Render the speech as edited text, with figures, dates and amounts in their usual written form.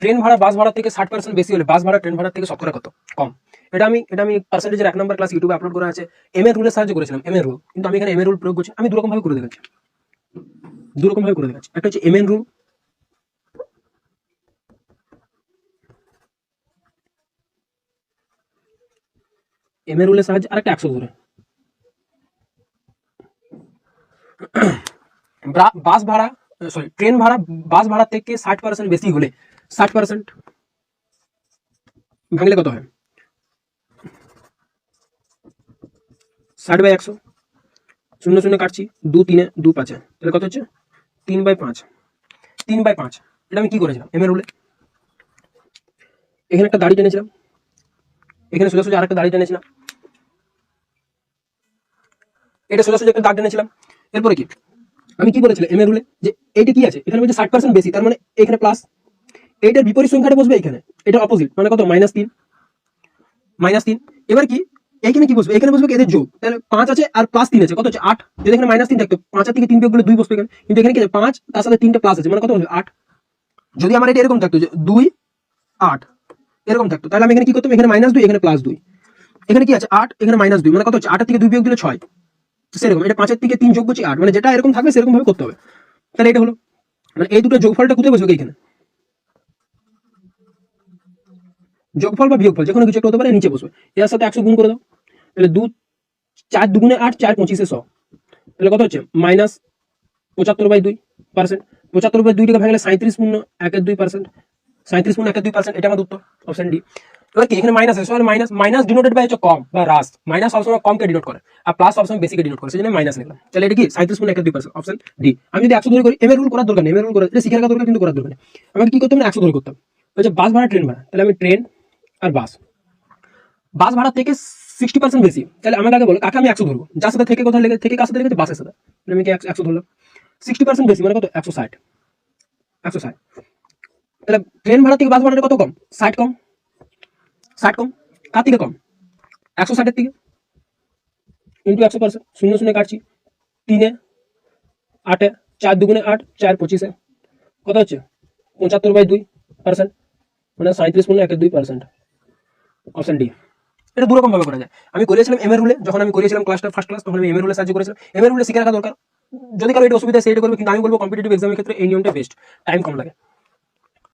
Train ভাড়া বাস ভাড়া থেকে 60% বেশি হলে বাস ভাড়া ট্রেন ভাড়া থেকে শতকরা কত কম? এটা আমি পার্সেন্টেজের 1 নম্বর ক্লাস ইউটিউবে আপলোড করা আছে। এম এর রুলের সাহায্যে করেছিলাম, এম এর রুল। কিন্তু আমি এখানে এম এর রুল প্রয়োগ করছি। আমি দুরকম ভাবে করে দেখাচ্ছি, একটা হচ্ছে এম এর রুল, এম এর রুলের সাহায্যে, আরেকটা 100 ধরে বাস ভাড়া ট্রেন ভাড়া বাস ভাড়া থেকে 60% বেশি হলে 60% ভাঙলে কত হয়? 60/100, 0 0 কাটছি, 2 3 2 5, তাহলে কত হচ্ছে? 3/5। 3/5 এটা আমি কি করেছিলাম এম এর রুলে? এখানে একটা দাড়ি টেনেছিলাম, এখানে সোজা সোজা আরেকটা দাড়ি টেনেছিলাম, এটা সোজা সোজা একটা দাগ টেনেছিলাম। এরপরে কি আমি কি বলেছিলাম এম এর রুলে? যে এইটা কি আছে এখানে বলছে 60% বেশি, তার মানে এখানে প্লাস, এইটার বিপরীত সংখ্যাটা বসবে এখানে, এটা অপোজিট, মানে কত? -3। এবার কি এখানে কি বসবে? এখানে বসবে কি এদের যোগ, তাহলে 5 আছে আর +3 আছে, কত হচ্ছে? 8। যদি এখানে -3 থাকতো 5 এর থেকে 3 বিয়োগ করলে 2 বসবে এখানে, কিন্তু এখানে কি আছে? 5 তার সাথে 3টা প্লাস আছে, মানে কত হবে? 8। যদি আমার এটা এরকম থাকতো যে 2 8 এরকম থাকতো, তাহলে আমি এখানে কি করতাম? এখানে -2 এখানে +2, এখানে কি আছে? 8 এখানে -2, মানে কত হচ্ছে? 8 এর থেকে 2 বিয়োগ দিলে 6। সেরকম এটা 5 এর থেকে 3 যোগ করছি 8, মানে যেটা এরকম থাকবে সেরকম ভাবে করতে হবে। তাহলে এটা হলো, মানে এই দুটো যোগফলটা কোথায় বসবে? এখানে যোগফল বা বিয়োগফল যে কোনো কিছু একটা হতে পারে, নিচে বসবে। এর সাথে 100 গুণ করে দাও, তাহলে 2 4 দুগুণে 8, 4 25 100, তাহলে কত হচ্ছে? -75/2%। 75/2 টাকা ভাঙলে 37 পূর্ণ 1/2%, 37 পূর্ণ 1/2%, এটা আমার উত্তর, অপশন ডি। এবার কি এখানে মাইনাস আছে, সবাই মাইনাস মাইনাস ডিনোটেড বাই হচ্ছে কম বা হ্রাস, মাইনাস সবসময় কমকে ডিনোট করে আর প্লাস সবসময় বেশিকে ডিনোট করে, সেজন্য মাইনাস নিলাম। তাহলে এটা কি 37 পূর্ণ 1/2%, অপশন ডি। আমি যদি 100 ধরে করি, এম এর রুল করার দরকার নেই, এম এর রুল করে এটা শিখে রাখা দরকার, কিন্তু করার দরকার নেই। আমাকে কি করতে হবে? 100 ধরে করতাম। হচ্ছে বাস ভাড়া ট্রেন ভাড়া, তাহলে আমি ট্রেন আর বাস ভাড়া থেকে 60% বেশি, তাহলে আমাকে আগে বলো কাকে আমি 100 ধরবো? যার সাথে থেকে কোথায় লেগে থেকে কার সাথে লেগেছে? বাসের সাথে, তাহলে আমি 100 ধরলাম। 60% বেশি মানে কত? 160। তাহলে ট্রেন ভাড়া থেকে বাস ভাড়াটা কত কম? 60 কম। 60 কম কার থেকে কম? 160 এর থেকে, ইন্টু 100%, 0 0 কাটছি, 3 8, 4 দুগুণে 8, 4 25, কত হচ্ছে? 75/2%, মানে 37 পূর্ণ 1/2%, অপশন ডি। এটা দুরকম ভাবে করা যায়। আমি করেছিলাম এম এর রুলে, যখন আমি করেছিলাম ক্লাসটা ফার্স্ট ক্লাস, তখন আমি এম এর রুলে সাহায্য করেছিলাম। এম এর রুলে শিখে রাখা দরকার, যদি কারো এটা অসুবিধা সেটা করবে, কিন্তু আমি বলবো কম্পিটিটিভ এক্সামের ক্ষেত্রে এই নিয়মটা বেস্ট, টাইম কম লাগে।